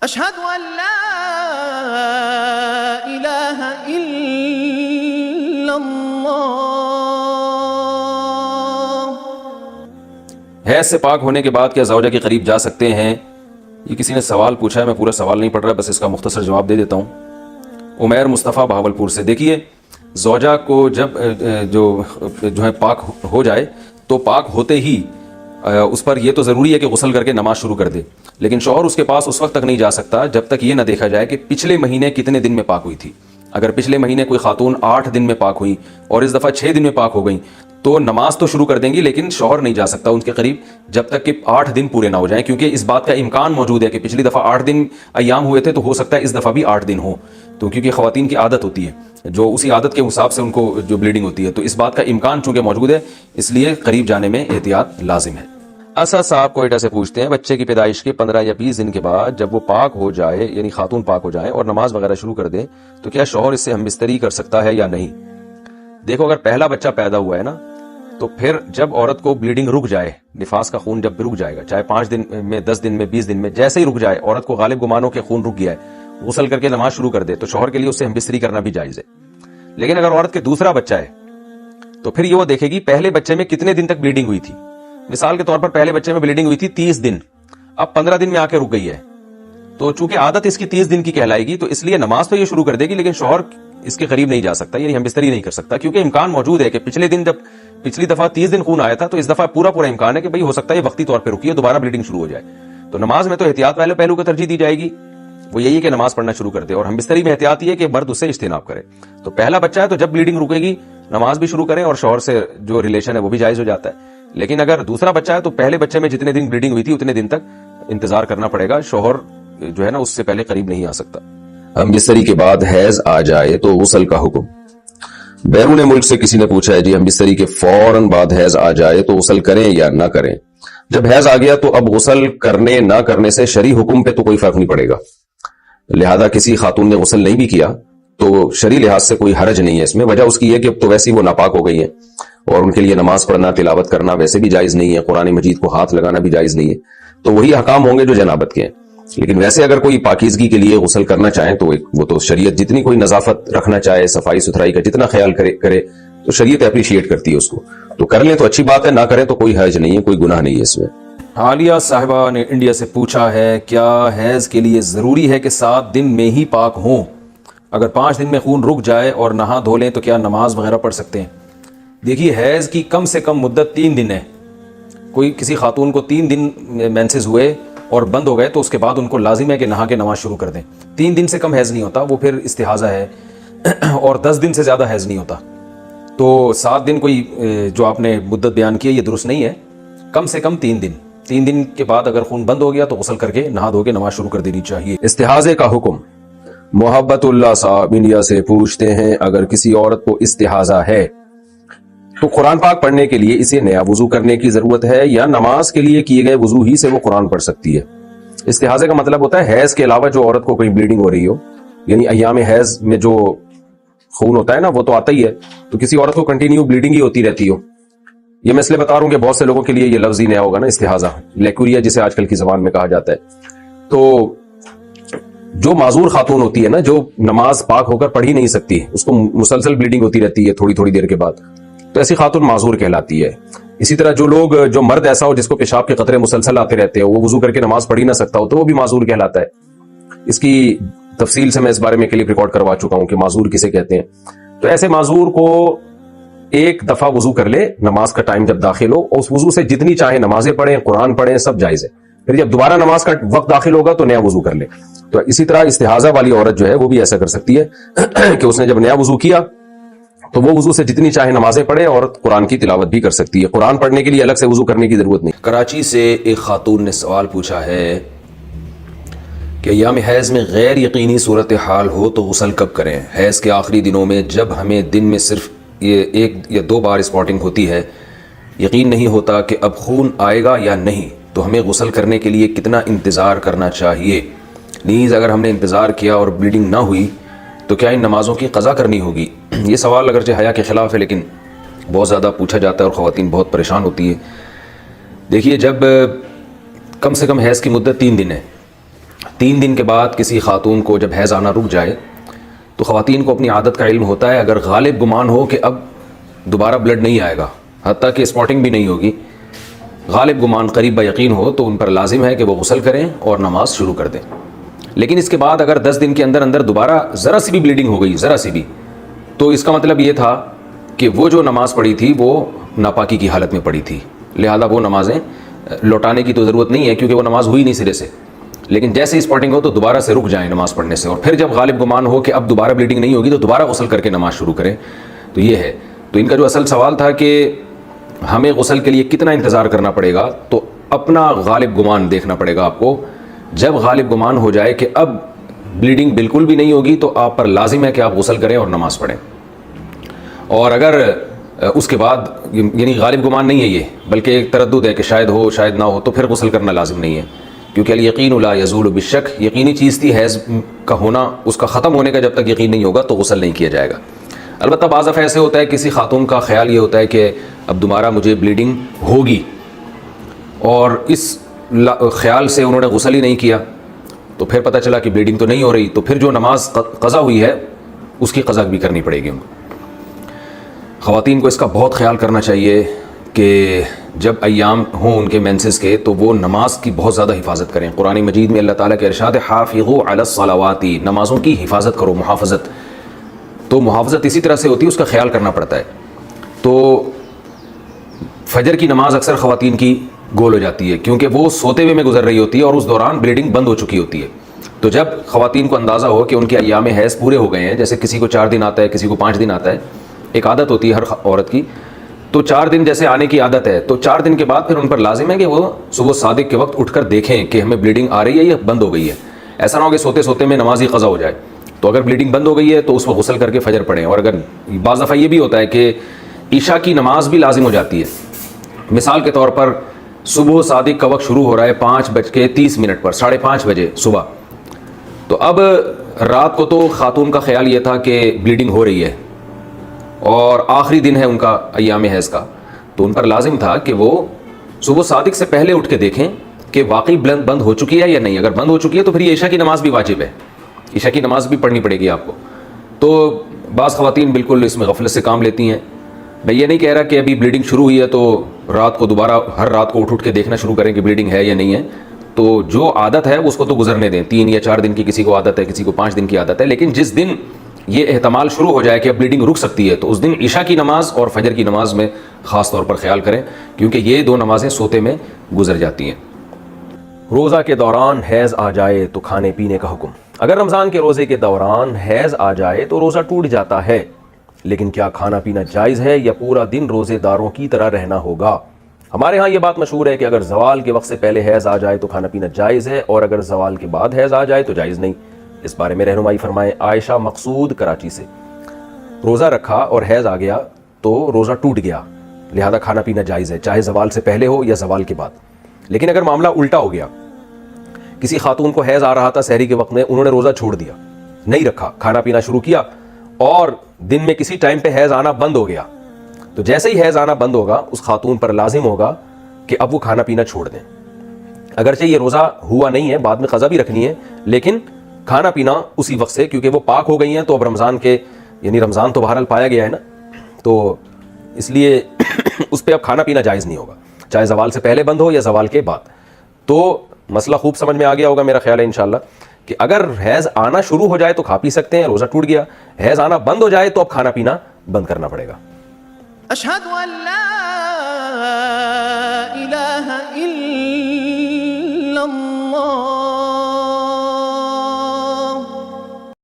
اشہد ان لا الہ الا اللہ۔ حیض سے پاک ہونے کے بعد کیا زوجہ کے قریب جا سکتے ہیں؟ یہ کسی نے سوال پوچھا ہے، میں پورا سوال نہیں پڑھ رہا، بس اس کا مختصر جواب دے دیتا ہوں۔ عمیر مصطفیٰ بہاولپور سے، دیکھیے زوجہ کو جب جو ہے پاک ہو جائے تو پاک ہوتے ہی اس پر یہ تو ضروری ہے کہ غسل کر کے نماز شروع کر دے، لیکن شوہر اس کے پاس اس وقت تک نہیں جا سکتا جب تک یہ نہ دیکھا جائے کہ پچھلے مہینے کتنے دن میں پاک ہوئی تھی۔ اگر پچھلے مہینے کوئی خاتون 8 دن میں پاک ہوئی اور اس دفعہ 6 دن میں پاک ہو گئیں تو نماز تو شروع کر دیں گی، لیکن شوہر نہیں جا سکتا ان کے قریب جب تک کہ 8 دن پورے نہ ہو جائیں، کیونکہ اس بات کا امکان موجود ہے کہ پچھلی دفعہ 8 دن ایام ہوئے تھے تو ہو سکتا ہے اس دفعہ بھی 8 دن ہو، تو کیونکہ خواتین کی عادت ہوتی ہے جو اسی عادت کے حساب سے ان کو جو بلیڈنگ ہوتی ہے، تو اس بات کا امکان چونکہ موجود ہے اس لیے قریب جانے میں احتیاط لازم ہے۔ اسد صاحب کوئٹہ سے پوچھتے ہیں، بچے کی پیدائش کے 15 یا 20 دن کے بعد جب وہ پاک ہو جائے، یعنی خاتون پاک ہو جائے اور نماز وغیرہ شروع کر دے تو کیا شوہر اس سے ہم بستری کر سکتا ہے یا نہیں؟ دیکھو اگر پہلا بچہ پیدا ہوا ہے نا تو پھر جب عورت کو بلیڈنگ رک جائے، نفاس کا خون جب رک جائے گا، چاہے 5 دن میں، 10 دن میں، 20 دن میں، جیسے ہی رک جائے، عورت کو غالب گمانوں کے خون رک گیا ہے، غسل کر کے نماز شروع کر دے تو شوہر کے لیے اس سے ہم بستری کرنا بھی جائز ہے۔ لیکن اگر عورت کے دوسرا بچہ ہے تو پھر یہ وہ دیکھے گی پہلے بچے میں کتنے دن تک بلیڈنگ ہوئی تھی۔ مثال کے طور پر پہلے بچے میں بلیڈنگ ہوئی تھی 30 دن، اب 15 دن میں آ کے رک گئی ہے، تو چونکہ عادت اس کی 30 دن کی کہلائے گی تو اس لیے نماز تو یہ شروع کر دے گی، لیکن شوہر اس کے قریب نہیں جا سکتا، یعنی ہم بستری نہیں کر سکتا، کیونکہ امکان موجود ہے کہ پچھلے دن جب پچھلی دفعہ 30 دن خون آیا تھا تو اس دفعہ پورا امکان ہے کہ بھئی ہو سکتا ہے یہ وقتی طور پہ رکی ہے، دوبارہ بلیڈنگ شروع ہو جائے۔ تو نماز میں تو احتیاط والے پہلو کو ترجیح دی جائے گی، وہ یہی ہے کہ نماز پڑھنا شروع کر دے، اور ہم بستری میں احتیاط یہ ہے کہ مرد اس سے اجتناب کرے۔ تو پہلا بچہ ہے تو جب بلیڈنگ رکے گی نماز بھی شروع کریں اور شوہر سے جو ریلیشن ہے وہ بھی جائز ہو جاتا ہے، لیکن اگر دوسرا بچہ ہے تو پہلے بچے میں جتنے دن بلیڈنگ ہوئی تھی اتنے دن تک انتظار کرنا پڑے گا، شوہر جو ہے نا اس سے پہلے قریب نہیں آ سکتا۔ ہم بستری کے بعد حیض آ جائے تو غسل کا حکم۔ بیرون ملک سے کسی نے پوچھا ہے جی ہم بستری کے فوراً بعد حیض آ جائے تو غسل کریں یا نہ کریں؟ جب حیض آ گیا تو اب غسل کرنے نہ کرنے سے شرعی حکم پہ تو کوئی فرق نہیں پڑے گا، لہذا کسی خاتون نے غسل نہیں بھی کیا تو شرعی لحاظ سے کوئی حرج نہیں ہے اس میں۔ وجہ اس کی ہے کہ اب تو ویسے ہی وہ ناپاک ہو گئی ہیں اور ان کے لیے نماز پڑھنا، تلاوت کرنا ویسے بھی جائز نہیں ہے، قرآن مجید کو ہاتھ لگانا بھی جائز نہیں ہے، تو وہی احکام ہوں گے جو جنابت کے ہیں۔ لیکن ویسے اگر کوئی پاکیزگی کے لیے غسل کرنا چاہیں تو وہ تو شریعت جتنی کوئی نظافت رکھنا چاہے، صفائی ستھرائی کا جتنا خیال کرے تو شریعت اپریشیٹ کرتی ہے اس کو، تو کر لیں تو اچھی بات ہے، نہ کریں تو کوئی حرج نہیں ہے، کوئی گناہ نہیں ہے اس میں۔ عالیہ صاحبہ نے انڈیا سے پوچھا ہے، کیا حیض کے لیے ضروری ہے کہ 7 دن میں ہی پاک ہوں؟ اگر 5 دن میں خون رک جائے اور نہا دھو لیں تو کیا نماز وغیرہ پڑھ سکتے ہیں؟ دیکھیے حیض کی کم سے کم مدت 3 دن ہے، کوئی کسی خاتون کو 3 دن مینسز ہوئے اور بند ہو گئے تو اس کے بعد ان کو لازم ہے کہ نہا کے نماز شروع کر دیں۔ 3 دن سے کم حیض نہیں ہوتا، وہ پھر استحاضہ ہے، اور 10 دن سے زیادہ حیض نہیں ہوتا، تو 7 دن کوئی جو آپ نے مدت بیان کی ہے یہ درست نہیں ہے، کم سے کم 3 دن۔ 3 دن کے بعد اگر خون بند ہو گیا تو غسل کر کے نہا دھو کے نماز شروع کر دینی چاہیے۔ استحاضے کا حکم۔ محبت اللہ صاحب انڈیا سے پوچھتے ہیں، اگر کسی عورت کو استحاضہ ہے تو قرآن پاک پڑھنے کے لیے اسے نیا وضو کرنے کی ضرورت ہے یا نماز کے لیے کیے گئے وضو ہی سے وہ قرآن پڑھ سکتی ہے؟ استحاضے کا مطلب ہوتا ہے حیض کے علاوہ جو عورت کو کوئی بلیڈنگ ہو رہی ہو، یعنی ایام حیض میں جو خون ہوتا ہے نا وہ تو آتا ہی ہے، تو کسی عورت کو کنٹینیو بلیڈنگ ہی ہوتی رہتی ہو۔ یہ میں اس لیے بتا رہا ہوں کہ بہت سے لوگوں کے لیے یہ لفظ ہی نیا ہوگا نا، استحاضہ، لیکوریا جسے آج کل کی زبان میں کہا جاتا ہے۔ تو جو معذور خاتون ہوتی ہے نا، جو نماز پاک ہو کر پڑھ ہی نہیں سکتی، اس کو مسلسل بلیڈنگ ہوتی رہتی ہے تھوڑی تھوڑی دیر کے بعد، تو ایسی خاتون معذور کہلاتی ہے۔ اسی طرح جو مرد ایسا ہو جس کو پیشاب کے قطرے مسلسل آتے رہتے ہیں، وہ وضو کر کے نماز پڑھ ہی نہ سکتا ہو تو وہ بھی معذور کہلاتا ہے۔ اس کی تفصیل سے میں اس بارے میں کلپ ریکارڈ کروا چکا ہوں کہ معذور کسے کہتے ہیں۔ تو ایسے معذور کو ایک دفعہ وضو کر لے، نماز کا ٹائم جب داخل ہو، اس وضو سے جتنی چاہے نمازیں پڑھیں، قرآن پڑھیں، سب جائز ہے۔ پھر جب دوبارہ نماز کا وقت داخل ہوگا تو نیا وضو کر لے۔ تو اسی طرح استحاضہ والی عورت جو ہے وہ بھی ایسا کر سکتی ہے کہ اس نے جب نیا وضو کیا تو وہ وضو سے جتنی چاہے نمازیں پڑھے اور قرآن کی تلاوت بھی کر سکتی ہے، قرآن پڑھنے کے لیے الگ سے وضو کرنے کی ضرورت نہیں۔ کراچی سے ایک خاتون نے سوال پوچھا ہے کہ ایام حیض میں غیر یقینی صورتحال ہو تو غسل کب کریں؟ حیض کے آخری دنوں میں جب ہمیں دن میں صرف یہ 1 یا 2 بار اسپاٹنگ ہوتی ہے، یقین نہیں ہوتا کہ اب خون آئے گا یا نہیں، تو ہمیں غسل کرنے کے لیے کتنا انتظار کرنا چاہیے؟ نیز اگر ہم نے انتظار کیا اور بلیڈنگ نہ ہوئی تو کیا ان نمازوں کی قضا کرنی ہوگی؟ یہ سوال اگرچہ حیا کے خلاف ہے لیکن بہت زیادہ پوچھا جاتا ہے اور خواتین بہت پریشان ہوتی ہیں۔ دیکھیے جب کم سے کم حیض کی مدت 3 دن ہے 3 دن کے بعد کسی خاتون کو جب حیض آنا رک جائے تو خواتین کو اپنی عادت کا علم ہوتا ہے، اگر غالب گمان ہو کہ اب دوبارہ بلڈ نہیں آئے گا، حتیٰ کہ اسپاٹنگ بھی نہیں ہوگی، غالب گمان قریب با یقین ہو، تو ان پر لازم ہے کہ وہ غسل کریں اور نماز شروع کر دیں۔ لیکن اس کے بعد اگر 10 دن کے اندر اندر دوبارہ ذرا سی بھی بلیڈنگ ہو گئی، ذرا سی بھی، تو اس کا مطلب یہ تھا کہ وہ جو نماز پڑھی تھی وہ ناپاکی کی حالت میں پڑھی تھی، لہذا وہ نمازیں لوٹانے کی تو ضرورت نہیں ہے کیونکہ وہ نماز ہوئی نہیں سرے سے۔ لیکن جیسے اسپاٹنگ ہو تو دوبارہ سے رک جائیں نماز پڑھنے سے، اور پھر جب غالب گمان ہو کہ اب دوبارہ بلیڈنگ نہیں ہوگی تو دوبارہ غسل کر کے نماز شروع کریں۔ تو یہ ہے، تو ان کا جو اصل سوال تھا کہ ہمیں غسل کے لیے کتنا انتظار کرنا پڑے گا، تو اپنا غالب گمان دیکھنا پڑے گا آپ کو۔ جب غالب گمان ہو جائے کہ اب بلیڈنگ بالکل بھی نہیں ہوگی تو آپ پر لازم ہے کہ آپ غسل کریں اور نماز پڑھیں، اور اگر اس کے بعد یعنی غالب گمان نہیں ہے یہ، بلکہ ایک تردد ہے کہ شاید ہو شاید نہ ہو، تو پھر غسل کرنا لازم نہیں ہے، کیونکہ الیقین لا یزول بالشک، یقینی چیز تھی حیض کا ہونا، اس کا ختم ہونے کا جب تک یقین نہیں ہوگا تو غسل نہیں کیا جائے گا۔ البتہ بعض دفعہ ایسے ہوتا ہے کسی خاتون کا خیال یہ ہوتا ہے کہ اب دوبارہ مجھے بلیڈنگ ہوگی، اور اس خیال سے انہوں نے غسل ہی نہیں کیا، تو پھر پتہ چلا کہ بلیڈنگ تو نہیں ہو رہی، تو پھر جو نماز قضا ہوئی ہے اس کی قضا بھی کرنی پڑے گی ان کو۔ خواتین کو اس کا بہت خیال کرنا چاہیے کہ جب ایام ہوں ان کے مینسز کے تو وہ نماز کی بہت زیادہ حفاظت کریں۔ قرآن مجید میں اللہ تعالیٰ کے ارشاد ہے حافظوا علی الصلوات، نمازوں کی حفاظت کرو، محافظت۔ تو محافظت اسی طرح سے ہوتی ہے، اس کا خیال کرنا پڑتا ہے۔ تو فجر کی نماز اکثر خواتین کی گول ہو جاتی ہے کیونکہ وہ سوتے ہوئے میں گزر رہی ہوتی ہے اور اس دوران بلیڈنگ بند ہو چکی ہوتی ہے۔ تو جب خواتین کو اندازہ ہو کہ ان کے ایام حیض پورے ہو گئے ہیں، جیسے کسی کو 4 دن آتا ہے، کسی کو 5 دن آتا ہے، ایک عادت ہوتی ہے ہر عورت کی، تو 4 دن جیسے آنے کی عادت ہے، تو 4 دن کے بعد پھر ان پر لازم ہے کہ وہ صبح صادق کے وقت اٹھ کر دیکھیں کہ ہمیں بلیڈنگ آ رہی ہے یا بند ہو گئی ہے۔ ایسا نہ ہو کہ سوتے سوتے میں نماز ہی قضا ہو جائے۔ تو اگر بلیڈنگ بند ہو گئی ہے تو اس وقت غسل کر کے فجر پڑھیں، اور اگر بعض دفعہ یہ بھی ہوتا ہے کہ عشاء کی نماز بھی لازم ہو جاتی ہے، مثال کے طور پر صبح صادق کا وقت شروع ہو رہا ہے 5:30 پر، 5:30 بجے صبح، تو اب رات کو تو خاتون کا خیال یہ تھا کہ بلیڈنگ ہو رہی ہے اور آخری دن ہے ان کا ایام حیض کا، تو ان پر لازم تھا کہ وہ صبح صادق سے پہلے اٹھ کے دیکھیں کہ واقعی بند ہو چکی ہے یا نہیں۔ اگر بند ہو چکی ہے تو پھر یہ عشاء کی نماز بھی واجب ہے، عشاء کی نماز بھی پڑھنی پڑے گی آپ کو۔ تو بعض خواتین بالکل اس میں غفلت سے کام لیتی ہیں۔ میں یہ نہیں کہہ رہا کہ ابھی بلیڈنگ شروع ہوئی ہے تو رات کو دوبارہ ہر رات کو اٹھ کے دیکھنا شروع کریں کہ بلیڈنگ ہے یا نہیں ہے، تو جو عادت ہے اس کو تو گزرنے دیں۔ 3 یا 4 دن کی کسی کو عادت ہے، کسی کو 5 دن کی عادت ہے، لیکن جس دن یہ احتمال شروع ہو جائے کہ اب بلیڈنگ رک سکتی ہے تو اس دن عشاء کی نماز اور فجر کی نماز میں خاص طور پر خیال کریں، کیونکہ یہ 2 نمازیں سوتے میں گزر جاتی ہیں۔ روزہ کے دوران حیض آ جائے تو کھانے پینے کا حکم۔ اگر رمضان کے روزے کے دوران حیض آ جائے تو روزہ ٹوٹ جاتا ہے، لیکن کیا کھانا پینا جائز ہے یا پورا دن روزے داروں کی طرح رہنا ہوگا؟ ہمارے ہاں یہ بات مشہور ہے کہ اگر زوال کے وقت سے پہلے حیض آ جائے تو کھانا پینا جائز ہے، اور اگر زوال کے بعد حیض آ جائے تو جائز نہیں۔ اس بارے میں رہنمائی فرمائیں عائشہ مقصود کراچی سے۔ روزہ رکھا اور حیض آ گیا تو روزہ ٹوٹ گیا، لہذا کھانا پینا جائز ہے، چاہے زوال سے پہلے ہو یا زوال کے بعد۔ لیکن اگر معاملہ الٹا ہو گیا، کسی خاتون کو حیض آ رہا تھا سحری کے وقت میں، انہوں نے روزہ چھوڑ دیا، نہیں رکھا، کھانا پینا شروع کیا، اور دن میں کسی ٹائم پہ حیض آنا بند ہو گیا، تو جیسے ہی حیض آنا بند ہوگا اس خاتون پر لازم ہوگا کہ اب وہ کھانا پینا چھوڑ دیں۔ اگرچہ یہ روزہ ہوا نہیں ہے، بعد میں قضا بھی رکھنی ہے، لیکن کھانا پینا اسی وقت سے، کیونکہ وہ پاک ہو گئی ہیں تو اب رمضان کے یعنی رمضان تو بہرحال پایا گیا ہے نا، تو اس لیے اس پہ اب کھانا پینا جائز نہیں ہوگا، چاہے زوال سے پہلے بند ہو یا زوال کے بعد۔ تو مسئلہ خوب سمجھ میں آ گیا ہوگا میرا خیال ہے انشاءاللہ، کہ اگر حیض آنا شروع ہو جائے تو کھا پی سکتے ہیں، روزہ ٹوٹ گیا، حیض آنا بند ہو جائے تو اب کھانا پینا بند کرنا پڑے گا۔ أشهد أن لا إله إلا الله